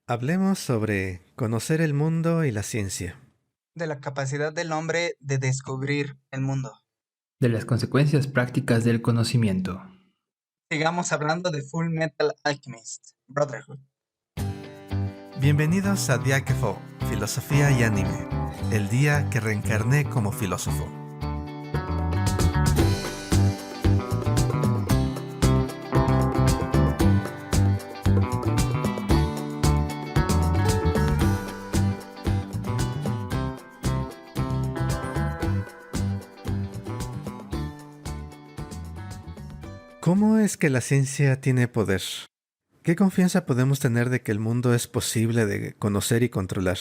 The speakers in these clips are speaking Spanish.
Hablemos sobre conocer el mundo y la ciencia. De la capacidad del hombre de descubrir el mundo. De las consecuencias prácticas del conocimiento. Sigamos hablando de Full Metal Alchemist Brotherhood. Bienvenidos a Diáquefo, Filosofía y Anime, el día que reencarné como filósofo. ¿Cómo es que la ciencia tiene poder? ¿Qué confianza podemos tener de que el mundo es posible de conocer y controlar?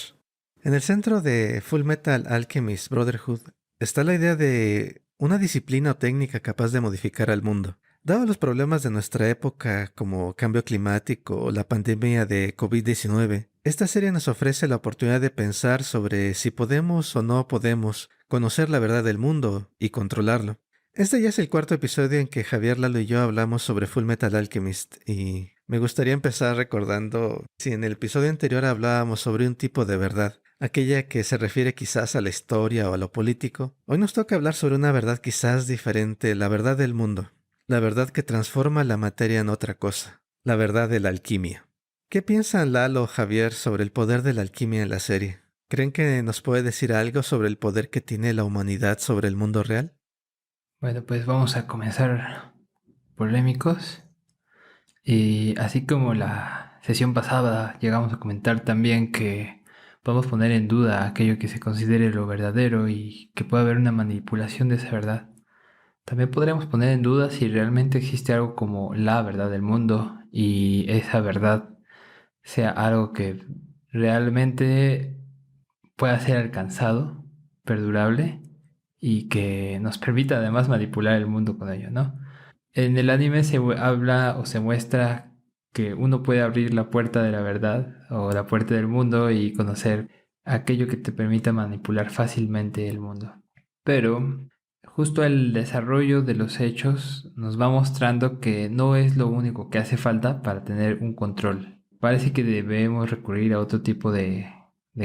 En el centro de Full Metal Alchemist Brotherhood está la idea de una disciplina o técnica capaz de modificar al mundo. Dado los problemas de nuestra época como cambio climático o la pandemia de COVID-19, esta serie nos ofrece la oportunidad de pensar sobre si podemos o no podemos conocer la verdad del mundo y controlarlo. Este ya es el cuarto episodio en que Javier, Lalo y yo hablamos sobre Full Metal Alchemist y me gustaría empezar recordando si en el episodio anterior hablábamos sobre un tipo de verdad, aquella que se refiere quizás a la historia o a lo político. Hoy nos toca hablar sobre una verdad quizás diferente, la verdad del mundo, la verdad que transforma la materia en otra cosa, la verdad de la alquimia. ¿Qué piensan Lalo o Javier sobre el poder de la alquimia en la serie? ¿Creen que nos puede decir algo sobre el poder que tiene la humanidad sobre el mundo real? Bueno, pues vamos a comenzar polémicos. Y así como la sesión pasada llegamos a comentar también que podemos poner en duda aquello que se considere lo verdadero y que puede haber una manipulación de esa verdad. También podríamos poner en duda si realmente existe algo como la verdad del mundo y esa verdad sea algo que realmente pueda ser alcanzado, perdurable y que nos permita además manipular el mundo con ello, ¿no? En el anime se habla o se muestra que uno puede abrir la puerta de la verdad o la puerta del mundo y conocer aquello que te permita manipular fácilmente el mundo. Pero justo el desarrollo de los hechos nos va mostrando que no es lo único que hace falta para tener un control. Parece que debemos recurrir a otro tipo de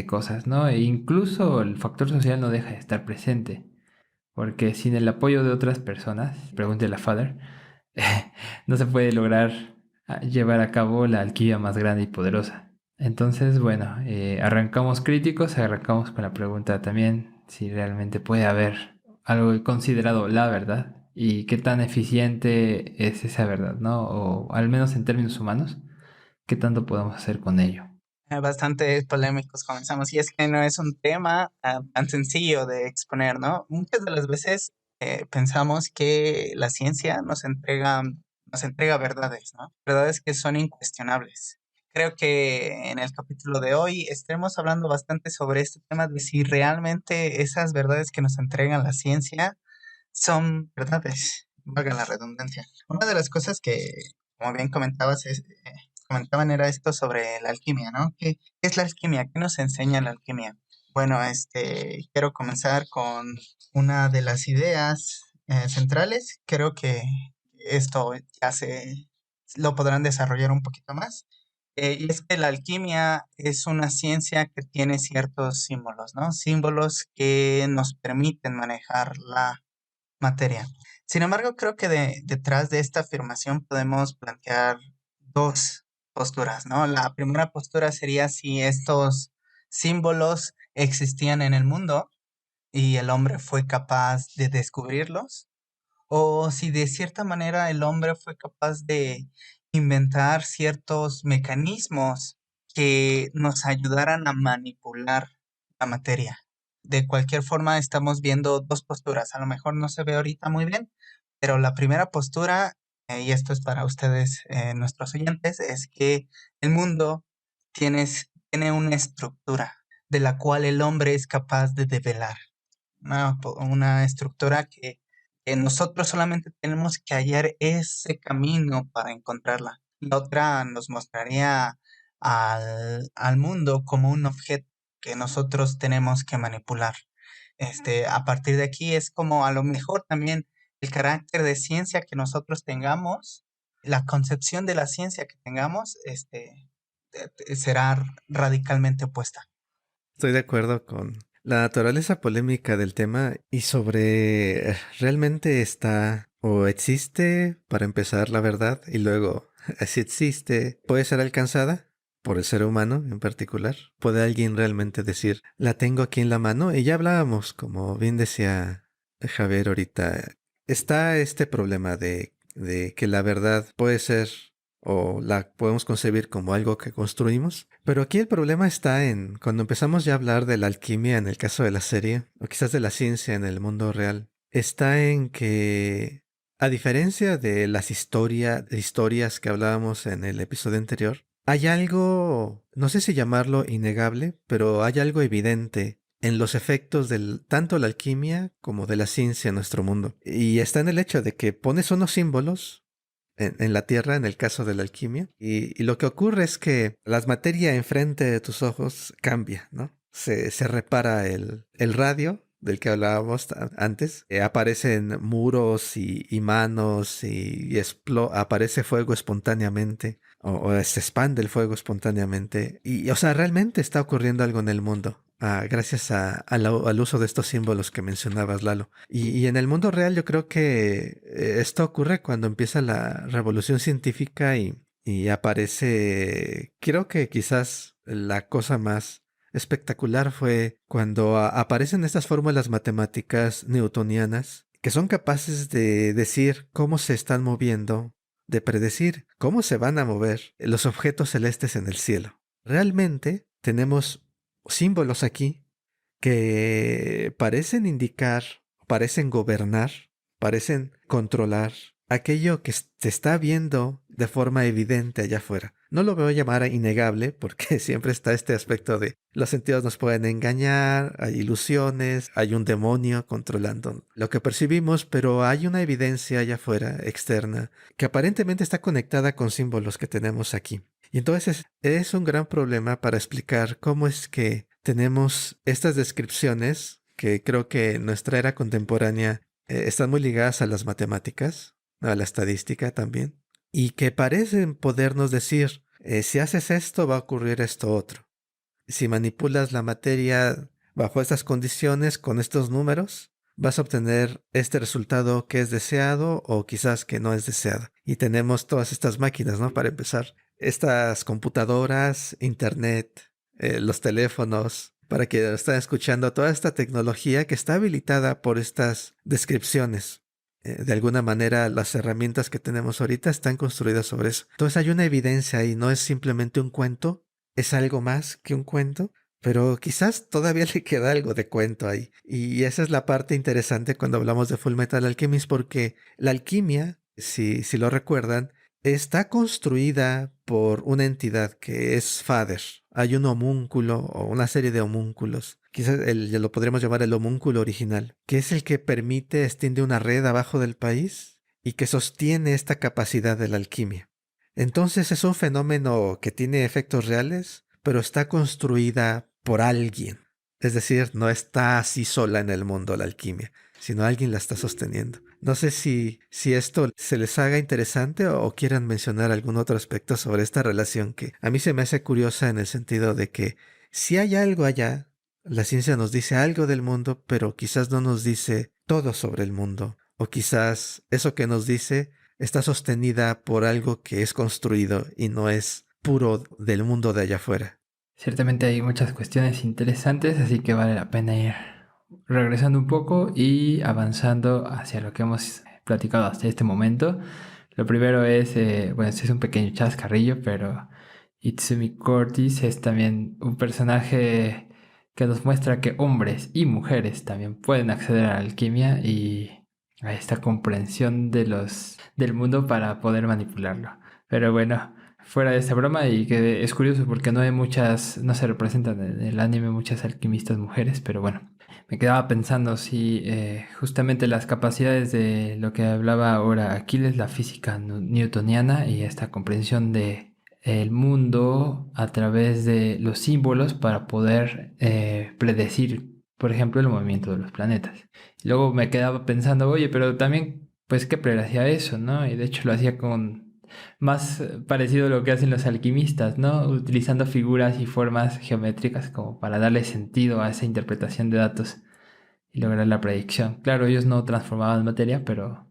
cosas, ¿no? E incluso el factor social no deja de estar presente. Porque sin el apoyo de otras personas, pregúntele a Father, no se puede lograr llevar a cabo la alquimia más grande y poderosa. Entonces, bueno, arrancamos críticos, arrancamos con la pregunta también si realmente puede haber algo considerado la verdad y qué tan eficiente es esa verdad, ¿no? O al menos en términos humanos, qué tanto podemos hacer con ello. Bastante polémicos comenzamos. Y es que no es un tema tan sencillo de exponer, ¿no? Muchas de las veces pensamos que la ciencia nos entrega verdades, ¿no? Verdades que son incuestionables. Creo que en el capítulo de hoy estaremos hablando bastante sobre este tema de si realmente esas verdades que nos entrega la ciencia son verdades, valga la redundancia. Una de las cosas que, como bien comentaban era esto sobre la alquimia, ¿no? ¿Qué es la alquimia? ¿Qué nos enseña la alquimia? Bueno, quiero comenzar con una de las ideas centrales. Creo que esto lo podrán desarrollar un poquito más. Y es que la alquimia es una ciencia que tiene ciertos símbolos, ¿no? Símbolos que nos permiten manejar la materia. Sin embargo, creo que detrás de esta afirmación podemos plantear dos posturas, ¿no? La primera postura sería si estos símbolos existían en el mundo y el hombre fue capaz de descubrirlos, o si de cierta manera el hombre fue capaz de inventar ciertos mecanismos que nos ayudaran a manipular la materia. De cualquier forma, estamos viendo dos posturas. A lo mejor no se ve ahorita muy bien, pero la primera postura, y esto es para ustedes, nuestros oyentes, es que el mundo tiene una estructura de la cual el hombre es capaz de develar. Una estructura que nosotros solamente tenemos que hallar ese camino para encontrarla. La otra nos mostraría al mundo como un objeto que nosotros tenemos que manipular. A partir de aquí es como a lo mejor también el carácter de ciencia que nosotros tengamos, la concepción de la ciencia que tengamos, será radicalmente opuesta. Estoy de acuerdo con la naturaleza polémica del tema y sobre realmente está o existe para empezar la verdad y luego si existe puede ser alcanzada por el ser humano en particular. ¿Puede alguien realmente decir la tengo aquí en la mano? Y ya hablábamos, como bien decía Javier ahorita, está este problema de que la verdad puede ser o la podemos concebir como algo que construimos. Pero aquí el problema está en cuando empezamos ya a hablar de la alquimia en el caso de la serie, o quizás de la ciencia en el mundo real, está en que, a diferencia de las historias que hablábamos en el episodio anterior, hay algo, no sé si llamarlo innegable, pero hay algo evidente en los efectos del tanto la alquimia como de la ciencia en nuestro mundo. Y está en el hecho de que pones unos símbolos en la Tierra, en el caso de la alquimia. Y lo que ocurre es que la materia enfrente de tus ojos cambia, ¿no? Se repara el radio del que hablábamos antes. Aparecen muros y manos y aparece fuego espontáneamente. O se expande el fuego espontáneamente. Y, o sea, realmente está ocurriendo algo en el mundo. Gracias al uso de estos símbolos que mencionabas, Lalo. Y en el mundo real yo creo que esto ocurre cuando empieza la revolución científica y aparece, creo que quizás la cosa más espectacular fue cuando aparecen estas fórmulas matemáticas newtonianas que son capaces de decir cómo se están moviendo, de predecir cómo se van a mover los objetos celestes en el cielo. Realmente tenemos símbolos aquí que parecen indicar, parecen gobernar, parecen controlar aquello que se está viendo de forma evidente allá afuera. No lo veo llamar innegable porque siempre está este aspecto de los sentidos nos pueden engañar, hay ilusiones, hay un demonio controlando lo que percibimos, pero hay una evidencia allá afuera, externa, que aparentemente está conectada con símbolos que tenemos aquí. Y entonces es un gran problema para explicar cómo es que tenemos estas descripciones que creo que en nuestra era contemporánea están muy ligadas a las matemáticas, a la estadística también, y que parecen podernos decir, si haces esto va a ocurrir esto otro. Si manipulas la materia bajo estas condiciones, con estos números, vas a obtener este resultado que es deseado o quizás que no es deseado. Y tenemos todas estas máquinas, ¿no? Para empezar, estas computadoras, internet, los teléfonos, para que estén escuchando toda esta tecnología que está habilitada por estas descripciones. De alguna manera, las herramientas que tenemos ahorita están construidas sobre eso. Entonces hay una evidencia ahí, no es simplemente un cuento, es algo más que un cuento, pero quizás todavía le queda algo de cuento ahí. Y esa es la parte interesante cuando hablamos de Fullmetal Alchemist, porque la alquimia, si lo recuerdan, está construida por una entidad que es Father. Hay un homúnculo o una serie de homúnculos. Quizás ya lo podríamos llamar el homúnculo original, que es el que permite, extiende una red abajo del país y que sostiene esta capacidad de la alquimia. Entonces es un fenómeno que tiene efectos reales, pero está construida por alguien. Es decir, no está así sola en el mundo la alquimia, sino alguien la está sosteniendo. No sé si esto se les haga interesante o quieran mencionar algún otro aspecto sobre esta relación que a mí se me hace curiosa en el sentido de que si hay algo allá, la ciencia nos dice algo del mundo, pero quizás no nos dice todo sobre el mundo. O quizás eso que nos dice está sostenida por algo que es construido y no es puro del mundo de allá afuera. Ciertamente hay muchas cuestiones interesantes, así que vale la pena ir regresando un poco y avanzando hacia lo que hemos platicado hasta este momento. Lo primero es, bueno, este es un pequeño chascarrillo, pero Itsumi Curtis es también un personaje que nos muestra que hombres y mujeres también pueden acceder a la alquimia y a esta comprensión del mundo para poder manipularlo. Pero bueno, fuera de esta broma, y que es curioso porque no se representan en el anime muchas alquimistas mujeres, pero bueno, me quedaba pensando si justamente las capacidades de lo que hablaba ahora Aquiles, la física newtoniana y esta comprensión de el mundo a través de los símbolos para poder predecir, por ejemplo, el movimiento de los planetas. Luego me quedaba pensando, oye, pero también, pues, ¿qué predecía eso, no? Y de hecho lo hacía con más parecido a lo que hacen los alquimistas, ¿no? Utilizando figuras y formas geométricas como para darle sentido a esa interpretación de datos y lograr la predicción. Claro, ellos no transformaban materia, pero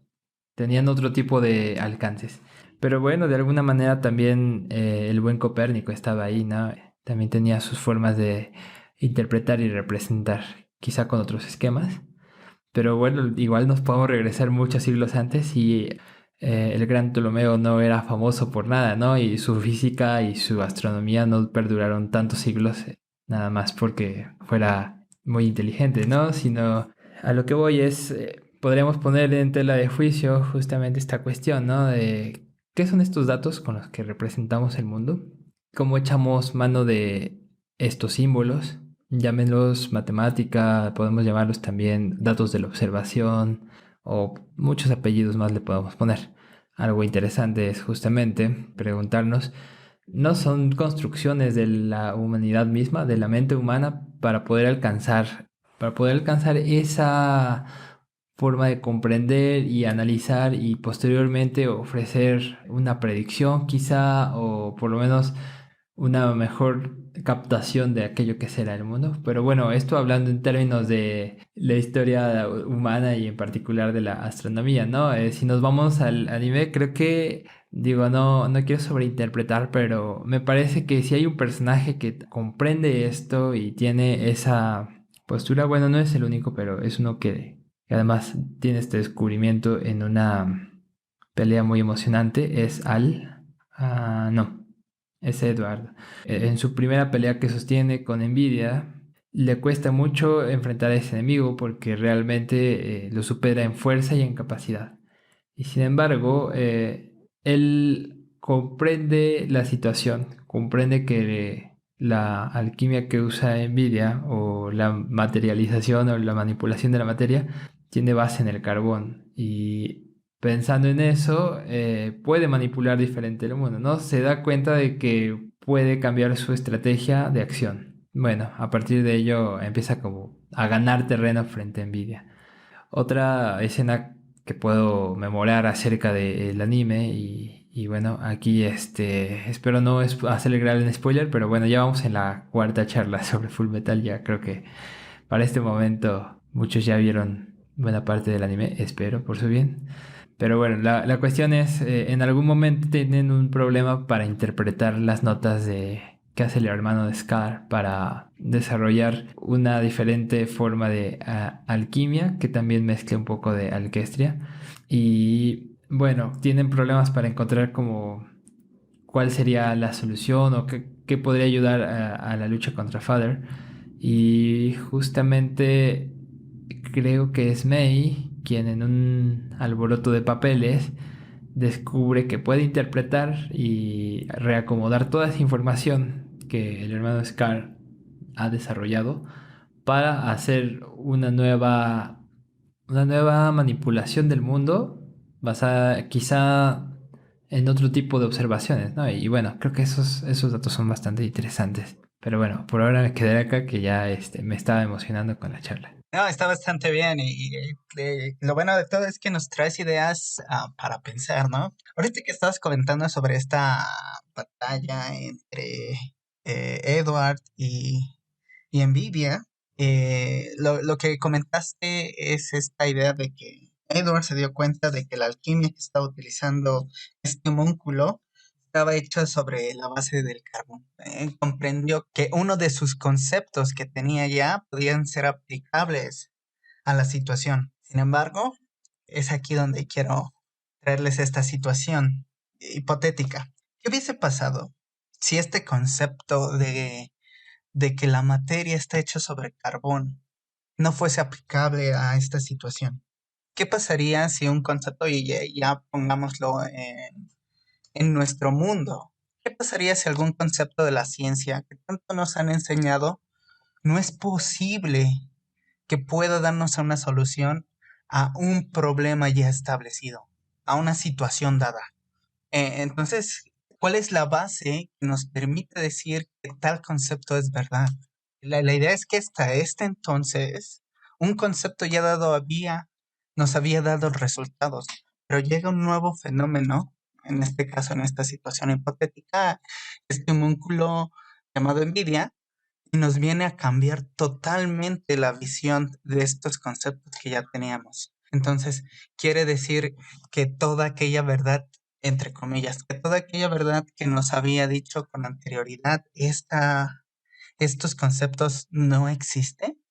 tenían otro tipo de alcances. Pero bueno, de alguna manera también el buen Copérnico estaba ahí, ¿no? También tenía sus formas de interpretar y representar, quizá con otros esquemas. Pero bueno, igual nos podemos regresar muchos siglos antes y el gran Ptolomeo no era famoso por nada, ¿no? Y su física y su astronomía no perduraron tantos siglos, nada más porque fuera muy inteligente, ¿no? Sino a lo que voy es, podríamos poner en tela de juicio justamente esta cuestión, ¿no? De qué son estos datos con los que representamos el mundo, cómo echamos mano de estos símbolos, llámenlos matemática, podemos llamarlos también datos de la observación o muchos apellidos más le podemos poner. Algo interesante es justamente preguntarnos, ¿no son construcciones de la humanidad misma, de la mente humana, para poder alcanzar esa forma de comprender y analizar y posteriormente ofrecer una predicción quizá o por lo menos una mejor captación de aquello que será el mundo? Pero bueno, esto hablando en términos de la historia humana y en particular de la astronomía, ¿no? Si nos vamos al anime, creo que, digo, no quiero sobreinterpretar, pero me parece que si hay un personaje que comprende esto y tiene esa postura, bueno, no es el único, pero es uno que además tiene este descubrimiento en una pelea muy emocionante, es Al. No, es Edward. En su primera pelea que sostiene con Nvidia, le cuesta mucho enfrentar a ese enemigo porque realmente lo supera en fuerza y en capacidad. Y sin embargo, él comprende la situación, comprende que la alquimia que usa Nvidia o la materialización o la manipulación de la materia tiene base en el carbón y pensando en eso puede manipular diferente el mundo, ¿no? Se da cuenta de que puede cambiar su estrategia de acción. Bueno, a partir de ello empieza como a ganar terreno frente a Nvidia. Otra escena que puedo memorar acerca del anime y bueno, aquí espero no hacer el gran spoiler, pero bueno, ya vamos en la cuarta charla sobre Full Metal, ya creo que para este momento muchos ya vieron buena parte del anime, espero por su bien. Pero bueno, la cuestión es, en algún momento tienen un problema para interpretar las notas de que hace el hermano de Scar para desarrollar una diferente forma de alquimia que también mezcla un poco de alquestria. Y bueno, tienen problemas para encontrar como cuál sería la solución o qué podría ayudar a la lucha contra Father. Y justamente creo que es May quien en un alboroto de papeles descubre que puede interpretar y reacomodar toda esa información que el hermano Scar ha desarrollado para hacer una nueva manipulación del mundo basada quizá en otro tipo de observaciones, ¿no? Y bueno, creo que esos datos son bastante interesantes. Pero bueno, por ahora me quedaré acá que ya me estaba emocionando con la charla. No, está bastante bien lo bueno de todo es que nos traes ideas para pensar, ¿no? Ahorita que estabas comentando sobre esta batalla entre Edward y Envidia, lo que comentaste es esta idea de que Edward se dio cuenta de que la alquimia que estaba utilizando este homúnculo estaba hecha sobre la base del carbón. Comprendió que uno de sus conceptos que tenía ya podían ser aplicables a la situación. Sin embargo, es aquí donde quiero traerles esta situación hipotética. ¿Qué hubiese pasado si este concepto de que la materia está hecha sobre carbón no fuese aplicable a esta situación? ¿Qué pasaría si un concepto, y ya pongámoslo en nuestro mundo, qué pasaría si algún concepto de la ciencia que tanto nos han enseñado no es posible que pueda darnos una solución a un problema ya establecido, a una situación dada? Entonces, ¿cuál es la base que nos permite decir que tal concepto es verdad? La idea es que hasta este entonces, un concepto ya dado nos había dado resultados, pero llega un nuevo fenómeno en este caso, en esta situación hipotética, este homúnculo llamado envidia, y nos viene a cambiar totalmente la visión de estos conceptos que ya teníamos. Entonces, quiere decir que toda aquella verdad, entre comillas, que toda aquella verdad que nos había dicho con anterioridad, estos conceptos no existen.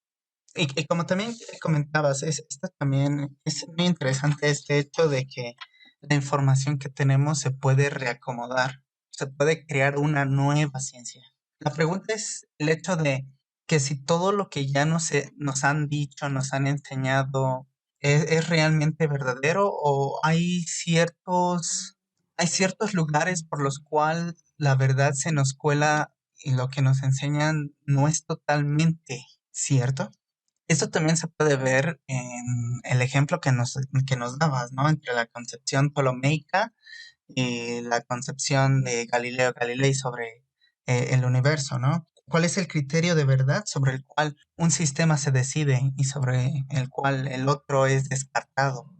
Y como también comentabas, esto también es muy interesante este hecho de que la información que tenemos se puede reacomodar, se puede crear una nueva ciencia. La pregunta es el hecho de que si todo lo que ya nos han dicho, nos han enseñado, es realmente verdadero o hay ciertos lugares por los cuales la verdad se nos cuela y lo que nos enseñan no es totalmente cierto. Esto también se puede ver en el ejemplo que nos dabas, ¿no? Entre la concepción ptolomeica y la concepción de Galileo Galilei sobre el universo, ¿no? ¿Cuál es el criterio de verdad sobre el cual un sistema se decide y sobre el cual el otro es descartado?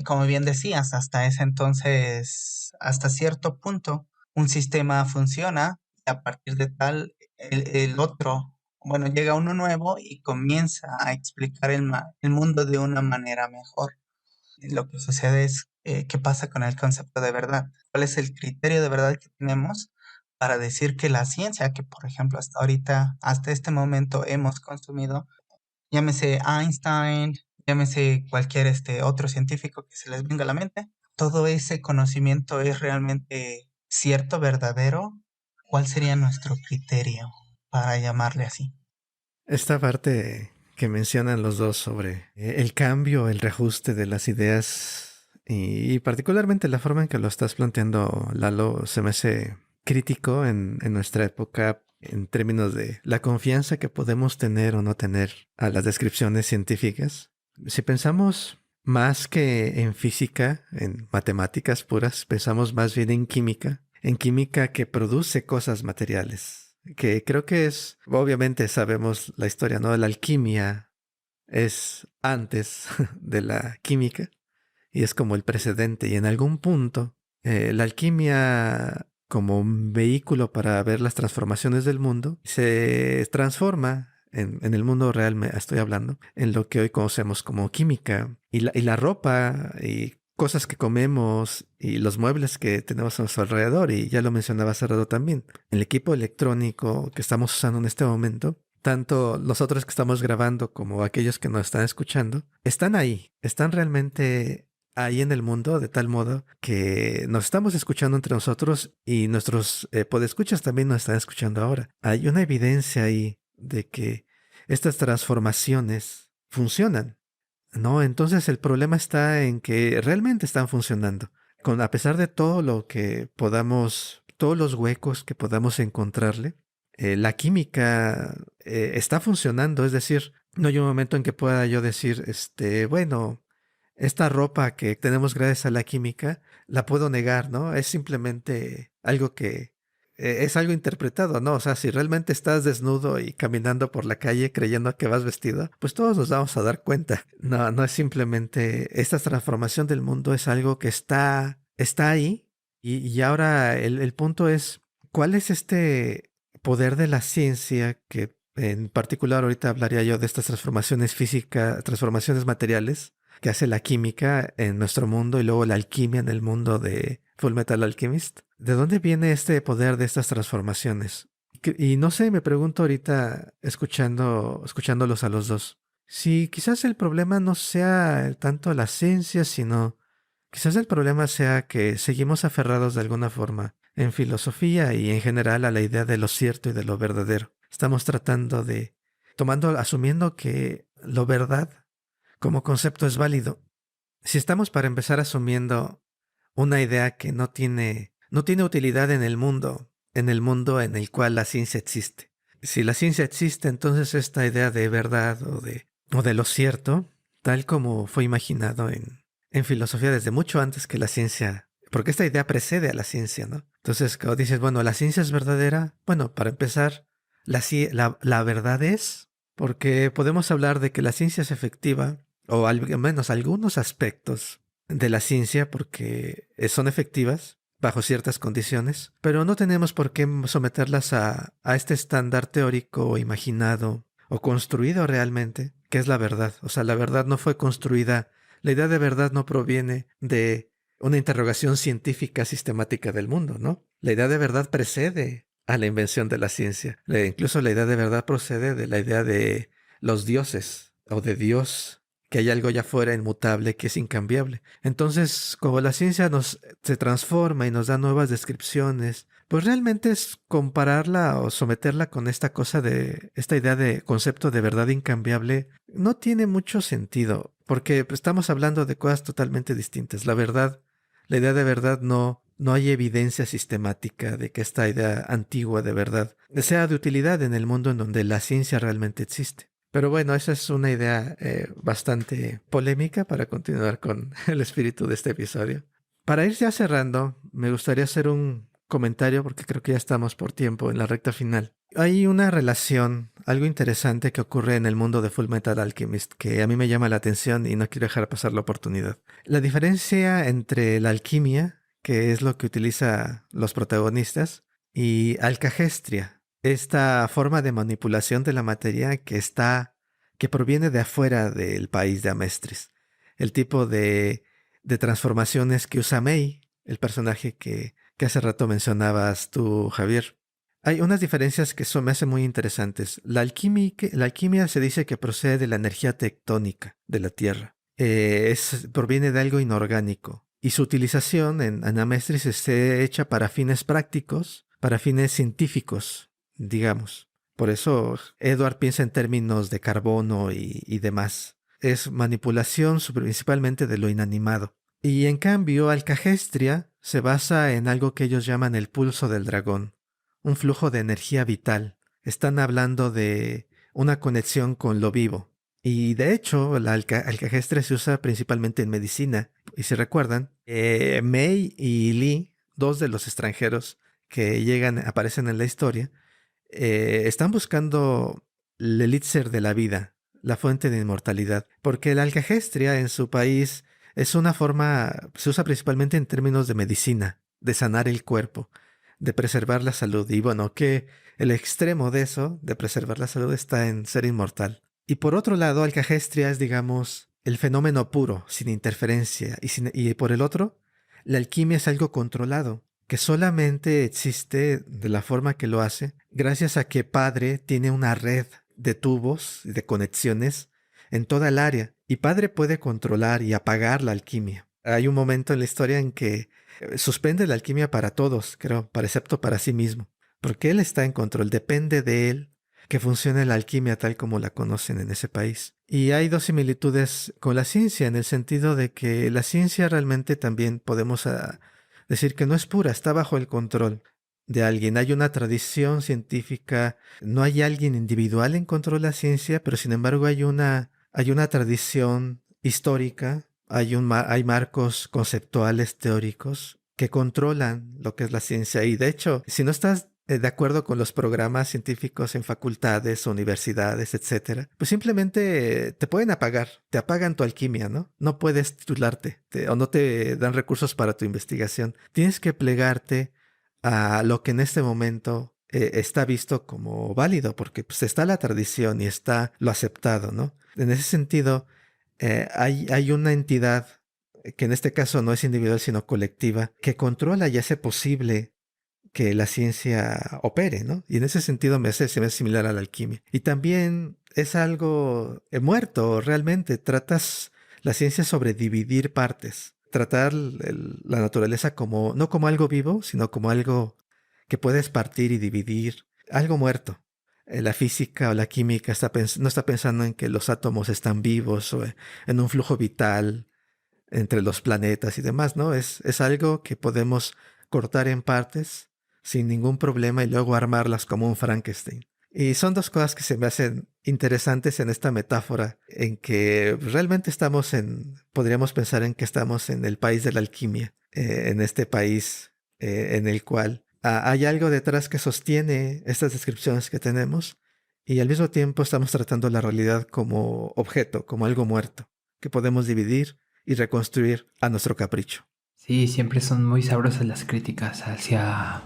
Como bien decías, hasta ese entonces, hasta cierto punto, un sistema funciona y a partir de tal, el otro, bueno, llega uno nuevo y comienza a explicar el mundo de una manera mejor. Lo que sucede es, ¿qué pasa con el concepto de verdad? ¿Cuál es el criterio de verdad que tenemos para decir que la ciencia, que por ejemplo hasta ahorita, hasta este momento hemos consumido, llámese Einstein, llámese cualquier otro científico que se les venga a la mente, todo ese conocimiento es realmente cierto, verdadero? ¿Cuál sería nuestro criterio para llamarle así? Esta parte que mencionan los dos sobre el cambio, el reajuste de las ideas y particularmente la forma en que lo estás planteando, Lalo, se me hace crítico en nuestra época en términos de la confianza que podemos tener o no tener a las descripciones científicas. Si pensamos más que en física, en matemáticas puras, pensamos más bien en química que produce cosas materiales, que creo que es, obviamente sabemos la historia, ¿no? La alquimia es antes de la química y es como el precedente y en algún punto la alquimia como un vehículo para ver las transformaciones del mundo se transforma en el mundo real, me estoy hablando, en lo que hoy conocemos como química y la ropa y cosas que comemos y los muebles que tenemos a nuestro alrededor, y ya lo mencionaba hace rato también, el equipo electrónico que estamos usando en este momento, tanto nosotros que estamos grabando como aquellos que nos están escuchando, están ahí, están realmente ahí en el mundo, de tal modo que nos estamos escuchando entre nosotros y nuestros podescuchas también nos están escuchando ahora. Hay una evidencia ahí de que estas transformaciones funcionan, ¿no? Entonces el problema está en que realmente están funcionando. A pesar de todo lo que podamos, todos los huecos que podamos encontrarle, la química está funcionando. Es decir, no hay un momento en que pueda yo decir, bueno, esta ropa que tenemos gracias a la química, la puedo negar, ¿no? Es simplemente algo que es algo interpretado, ¿no? O sea, si realmente estás desnudo y caminando por la calle creyendo que vas vestido, pues todos nos vamos a dar cuenta. No, no es simplemente esta transformación del mundo, es algo que está ahí y ahora el punto es, ¿cuál es este poder de la ciencia que en particular ahorita hablaría yo de estas transformaciones físicas, transformaciones materiales que hace la química en nuestro mundo y luego la alquimia en el mundo de Fullmetal Alchemist? ¿De dónde viene este poder de estas transformaciones? Y no sé, me pregunto ahorita escuchándolos a los dos, si quizás el problema no sea tanto la ciencia, sino quizás el problema sea que seguimos aferrados de alguna forma en filosofía y en general a la idea de lo cierto y de lo verdadero. Estamos tratando de, asumiendo que lo verdad como concepto es válido. Si estamos para empezar asumiendo una idea que no tiene utilidad en el mundo en el cual la ciencia existe. Si la ciencia existe, entonces esta idea de verdad o de lo cierto, tal como fue imaginado en filosofía desde mucho antes que la ciencia, porque esta idea precede a la ciencia, ¿no? Entonces, cuando dices, bueno, la ciencia es verdadera, bueno, para empezar, la verdad es, porque podemos hablar de que la ciencia es efectiva, o al menos algunos aspectos de la ciencia, porque son efectivas, bajo ciertas condiciones, pero no tenemos por qué someterlas a este estándar teórico o imaginado o construido realmente, que es la verdad. O sea, la verdad no fue construida, la idea de verdad no proviene de una interrogación científica sistemática del mundo, ¿no? La idea de verdad precede a la invención de la ciencia. Incluso la idea de verdad procede de la idea de los dioses o de Dios, que hay algo allá afuera inmutable que es incambiable. Entonces, como la ciencia se transforma y nos da nuevas descripciones, pues realmente es compararla o someterla con esta cosa esta idea de concepto de verdad incambiable, no tiene mucho sentido, porque estamos hablando de cosas totalmente distintas. La idea de verdad no hay evidencia sistemática de que esta idea antigua de verdad sea de utilidad en el mundo en donde la ciencia realmente existe. Pero bueno, esa es una idea bastante polémica para continuar con el espíritu de este episodio. Para ir ya cerrando, me gustaría hacer un comentario porque creo que ya estamos por tiempo en la recta final. Hay una relación, algo interesante que ocurre en el mundo de Fullmetal Alchemist que a mí me llama la atención y no quiero dejar pasar la oportunidad. La diferencia entre la alquimia, que es lo que utilizan los protagonistas, y alcagestria, esta forma de manipulación de la materia que proviene de afuera del país de Amestris. El tipo de transformaciones que usa Mei, el personaje que hace rato mencionabas tú, Javier. Hay unas diferencias que me hacen muy interesantes. La alquimia se dice que procede de la energía tectónica de la Tierra. Proviene de algo inorgánico. Y su utilización en Amestris está hecha para fines prácticos, para fines científicos, digamos. Por eso Edward piensa en términos de carbono y demás. Es manipulación principalmente de lo inanimado. Y en cambio, alcagestria se basa en algo que ellos llaman el pulso del dragón, un flujo de energía vital. Están hablando de una conexión con lo vivo. Y de hecho, la alcagestria se usa principalmente en medicina. Y si recuerdan, Mei y Lee, dos de los extranjeros que aparecen en la historia, están buscando el elixir de la vida, la fuente de inmortalidad, porque la alcagestria en su país es una forma, se usa principalmente en términos de medicina, de sanar el cuerpo, de preservar la salud. Y bueno, que el extremo de eso, de preservar la salud, está en ser inmortal. Y por otro lado, alcagestria es, digamos, el fenómeno puro, sin interferencia. Y por el otro, la alquimia es algo controlado, que solamente existe de la forma que lo hace, gracias a que Padre tiene una red de tubos y de conexiones en toda el área. Y Padre puede controlar y apagar la alquimia. Hay un momento en la historia en que suspende la alquimia para todos, creo, excepto para sí mismo. Porque Él está en control, depende de Él que funcione la alquimia tal como la conocen en ese país. Y hay dos similitudes con la ciencia, en el sentido de que la ciencia realmente también podemos decir que no es pura, está bajo el control de alguien. Hay una tradición científica, no hay alguien individual en control de la ciencia, pero sin embargo hay una tradición histórica, hay marcos conceptuales teóricos que controlan lo que es la ciencia. Y de hecho, si no estás de acuerdo con los programas científicos en facultades, universidades, etcétera, pues simplemente te pueden apagar, te apagan tu alquimia, ¿no? No puedes titularte o no te dan recursos para tu investigación. Tienes que plegarte a lo que en este momento está visto como válido, porque pues está la tradición y está lo aceptado, ¿no? En ese sentido, hay una entidad que en este caso no es individual sino colectiva, que controla y hace posible que la ciencia opere, ¿no? Y en ese sentido se me hace similar a la alquimia. Y también es algo muerto, realmente. Tratas la ciencia sobre dividir partes. Tratar la naturaleza no como algo vivo, sino como algo que puedes partir y dividir. Algo muerto. La física o la química no está pensando en que los átomos están vivos o en un flujo vital entre los planetas y demás, ¿no? Es algo que podemos cortar en partes sin ningún problema y luego armarlas como un Frankenstein. Y son dos cosas que se me hacen interesantes en esta metáfora, en que realmente podríamos pensar en que estamos en el país de la alquimia, en este país en el cual hay algo detrás que sostiene estas descripciones que tenemos y al mismo tiempo estamos tratando la realidad como objeto, como algo muerto, que podemos dividir y reconstruir a nuestro capricho. Sí, siempre son muy sabrosas las críticas hacia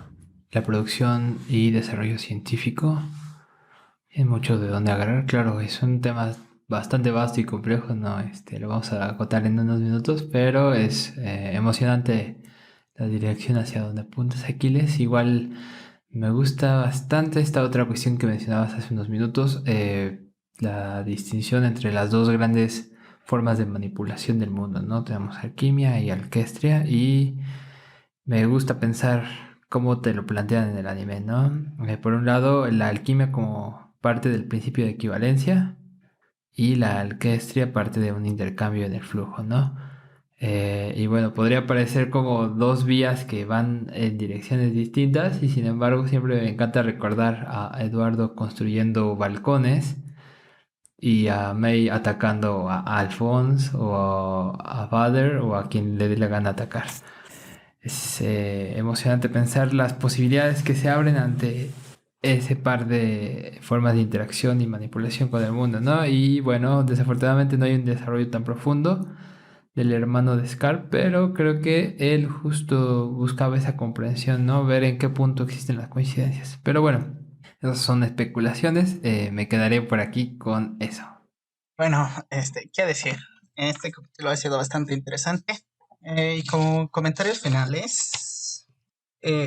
la producción y desarrollo científico. Hay mucho de dónde agarrar, claro, es un tema bastante vasto y complejo, ¿no? Lo vamos a acotar en unos minutos, pero es emocionante la dirección hacia donde apuntas, Aquiles. Igual me gusta bastante esta otra cuestión que mencionabas hace unos minutos, la distinción entre las dos grandes formas de manipulación del mundo, ¿no? Tenemos alquimia y alquestria, y me gusta pensar cómo te lo plantean en el anime, ¿no? Por un lado, la alquimia como parte del principio de equivalencia y la alquestria parte de un intercambio en el flujo, ¿no? Y bueno, podría parecer como dos vías que van en direcciones distintas, y sin embargo siempre me encanta recordar a Eduardo construyendo balcones y a May atacando a Alphonse o a Vader o a quien le dé la gana atacar. Es emocionante pensar las posibilidades que se abren ante ese par de formas de interacción y manipulación con el mundo, ¿no? Y bueno, desafortunadamente no hay un desarrollo tan profundo del hermano de Scar, pero creo que él justo buscaba esa comprensión, ¿no? Ver en qué punto existen las coincidencias. Pero bueno, esas son especulaciones, me quedaré por aquí con eso. Bueno, qué decir. Este capítulo ha sido bastante interesante. Y como comentarios finales,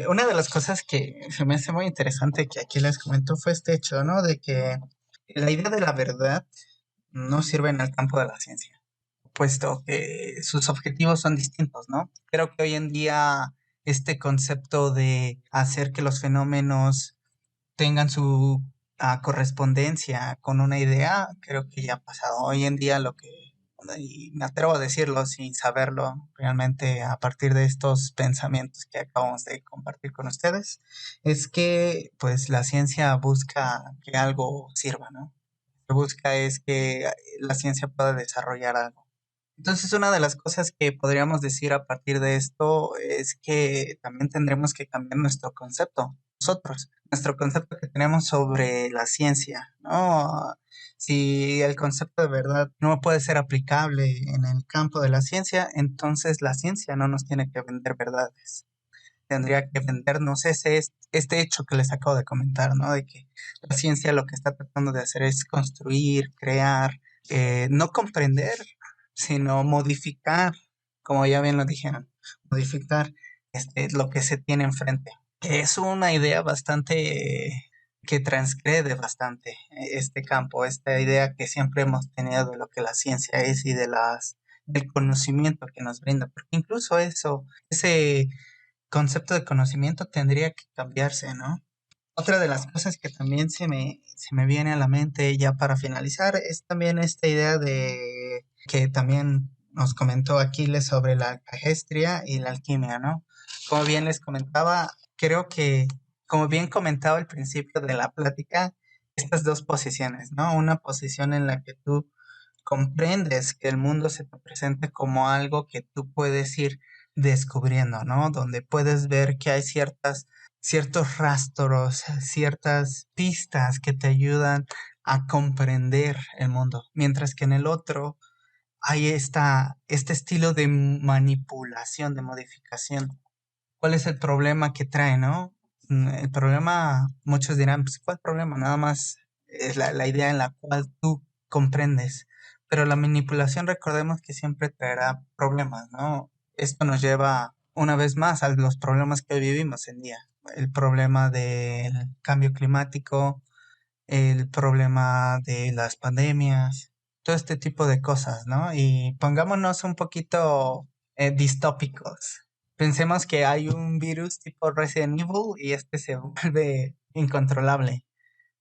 una de las cosas que se me hace muy interesante que aquí les comento fue este hecho, ¿no? De que la idea de la verdad no sirve en el campo de la ciencia, puesto que sus objetivos son distintos, ¿no? Creo que hoy en día este concepto de hacer que los fenómenos tengan su correspondencia con una idea, creo que ya ha pasado. Hoy en día lo que, y me atrevo a decirlo sin saberlo realmente a partir de estos pensamientos que acabamos de compartir con ustedes, es que pues la ciencia busca que algo sirva, ¿no? Lo que busca es que la ciencia pueda desarrollar algo. Entonces, una de las cosas que podríamos decir a partir de esto es que también tendremos que cambiar nuestro concepto, nosotros, nuestro concepto que tenemos sobre la ciencia, ¿no? Si el concepto de verdad no puede ser aplicable en el campo de la ciencia, entonces la ciencia no nos tiene que vender verdades. Tendría que vendernos este hecho que les acabo de comentar, ¿no? De que la ciencia lo que está tratando de hacer es construir, crear, no comprender, sino modificar, como ya bien lo dijeron, modificar lo que se tiene enfrente. Que es una idea bastante que transgrede bastante este campo, esta idea que siempre hemos tenido de lo que la ciencia es y del conocimiento que nos brinda, porque incluso ese concepto de conocimiento tendría que cambiarse, ¿no? Otra de las cosas que también se me viene a la mente ya para finalizar es también esta idea de que también nos comentó Aquiles sobre la alcagestria y la alquimia, ¿no? Como bien les comentaba, creo que, como bien comentaba al principio de la plática, estas dos posiciones, ¿no? Una posición en la que tú comprendes que el mundo se te presenta como algo que tú puedes ir descubriendo, ¿no? Donde puedes ver que hay ciertos rastros, ciertas pistas que te ayudan a comprender el mundo, mientras que en el otro hay este estilo de manipulación, de modificación. ¿Cuál es el problema que trae, no? El problema, muchos dirán, pues, ¿cuál problema? Nada más es la idea en la cual tú comprendes. Pero la manipulación, recordemos que siempre traerá problemas, ¿no? Esto nos lleva una vez más a los problemas que hoy vivimos en día. El problema del cambio climático, el problema de las pandemias, todo este tipo de cosas, ¿no? Y pongámonos un poquito distópicos. Pensemos que hay un virus tipo Resident Evil y este se vuelve incontrolable.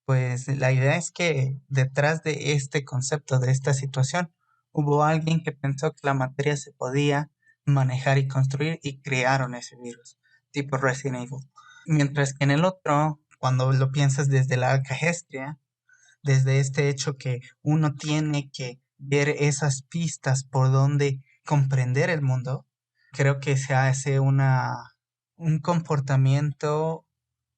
Pues la idea es que detrás de este concepto, de esta situación, hubo alguien que pensó que la materia se podía manejar y construir y crearon ese virus, tipo Resident Evil. Mientras que en el otro, cuando lo piensas desde la alcagestria, desde este hecho que uno tiene que ver esas pistas por donde comprender el mundo, creo que se hace un comportamiento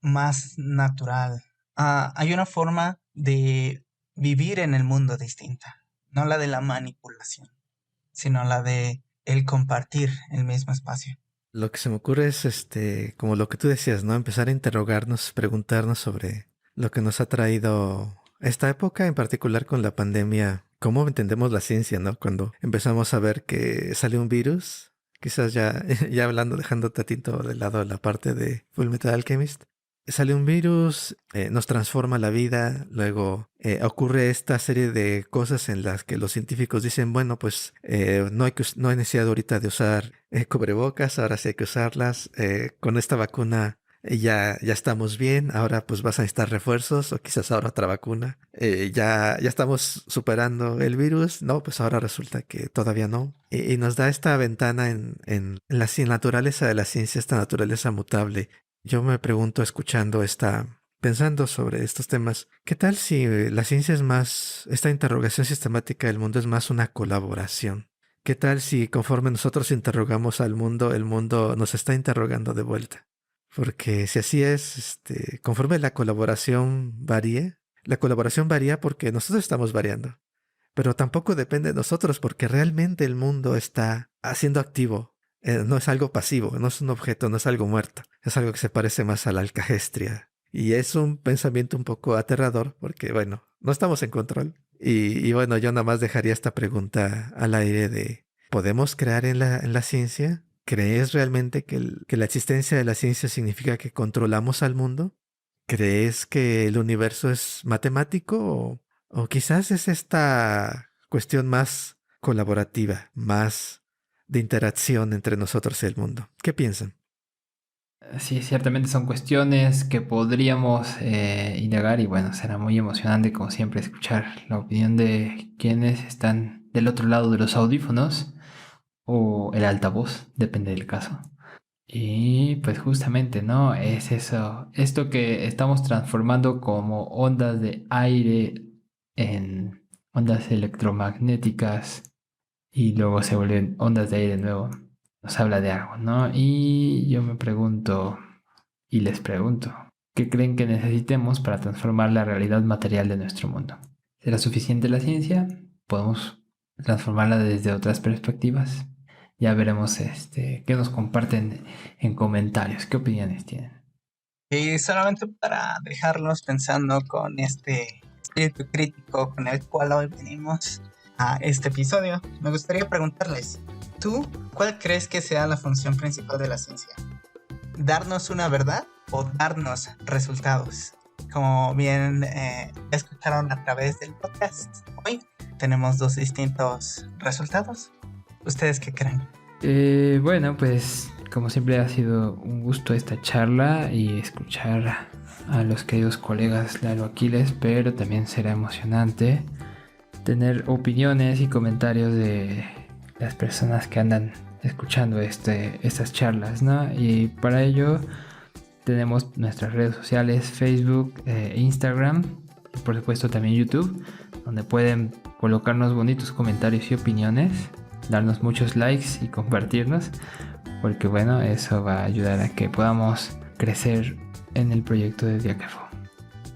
más natural. Hay una forma de vivir en el mundo distinta, no la de la manipulación, sino la de el compartir el mismo espacio. Lo que se me ocurre es, como lo que tú decías, ¿no? Empezar a interrogarnos, preguntarnos sobre lo que nos ha traído esta época, en particular con la pandemia. ¿Cómo entendemos la ciencia, no? Cuando empezamos a ver que sale un virus, quizás ya, ya hablando, dejando tantito de lado la parte de Fullmetal Alchemist. Sale un virus, nos transforma la vida, luego ocurre esta serie de cosas en las que los científicos dicen, bueno, pues no hay necesidad ahorita de usar cubrebocas, ahora sí hay que usarlas, con esta vacuna ya estamos bien, ahora pues vas a necesitar refuerzos o quizás ahora otra vacuna, ya estamos superando el virus, no, pues ahora resulta que todavía no, y nos da esta ventana en la naturaleza de la ciencia, esta naturaleza mutable. Yo me pregunto, pensando sobre estos temas, ¿qué tal si la ciencia es más, esta interrogación sistemática del mundo es más una colaboración? ¿Qué tal si conforme nosotros interrogamos al mundo, el mundo nos está interrogando de vuelta? Porque si así es, conforme la colaboración varía porque nosotros estamos variando. Pero tampoco depende de nosotros porque realmente el mundo está siendo activo. No es algo pasivo, no es un objeto, no es algo muerto. Es algo que se parece más a la alcagestria. Y es un pensamiento un poco aterrador porque, bueno, no estamos en control. Y bueno, yo nada más dejaría esta pregunta al aire de, ¿podemos crear en la ciencia? ¿Crees realmente que la existencia de la ciencia significa que controlamos al mundo? ¿Crees que el universo es matemático o quizás es esta cuestión más colaborativa, más de interacción entre nosotros y el mundo? ¿Qué piensan? Sí, ciertamente son cuestiones que podríamos indagar y bueno, será muy emocionante como siempre escuchar la opinión de quienes están del otro lado de los audífonos o el altavoz, depende del caso. Y pues justamente, ¿no? Es eso, esto que estamos transformando como ondas de aire en ondas electromagnéticas y luego se vuelven ondas de aire de nuevo. Nos habla de algo, ¿no? Y yo me pregunto y les pregunto, ¿qué creen que necesitemos para transformar la realidad material de nuestro mundo? ¿Será suficiente la ciencia? ¿Podemos transformarla desde otras perspectivas? Ya veremos qué nos comparten en comentarios, qué opiniones tienen. Y solamente para dejarlos pensando con este espíritu crítico con el cual hoy venimos a este episodio, me gustaría preguntarles, ¿tú cuál crees que sea la función principal de la ciencia? ¿Darnos una verdad o darnos resultados? Como bien escucharon a través del podcast, hoy tenemos dos distintos resultados. ¿Ustedes qué creen? Bueno, pues como siempre ha sido un gusto esta charla y escuchar a los queridos colegas Lalo Aquiles, pero también será emocionante tener opiniones y comentarios de las personas que andan escuchando estas charlas, ¿no? Y para ello tenemos nuestras redes sociales, Facebook, Instagram y por supuesto también YouTube, donde pueden colocarnos bonitos comentarios y opiniones, darnos muchos likes y compartirnos, porque bueno, eso va a ayudar a que podamos crecer en el proyecto de Diáquefo.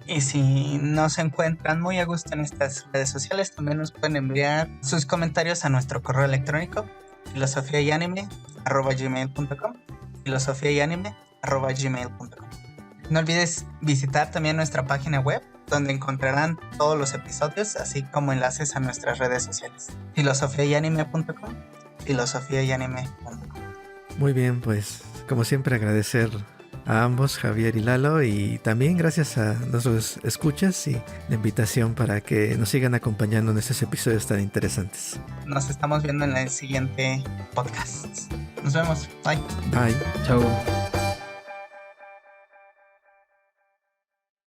Y si no se encuentran muy a gusto en estas redes sociales, también nos pueden enviar sus comentarios a nuestro correo electrónico filosofiayanime@gmail.com filosofiayanime@gmail.com. No olvides visitar también nuestra página web, donde encontrarán todos los episodios, así como enlaces a nuestras redes sociales. filosofiayanime.com filosofiayanime.com. Muy bien, pues como siempre agradecer a ambos, Javier y Lalo, y también gracias a nuestros escuchas y la invitación para que nos sigan acompañando en estos episodios tan interesantes. Nos estamos viendo en el siguiente podcast. Nos vemos. Bye. Bye. Chao.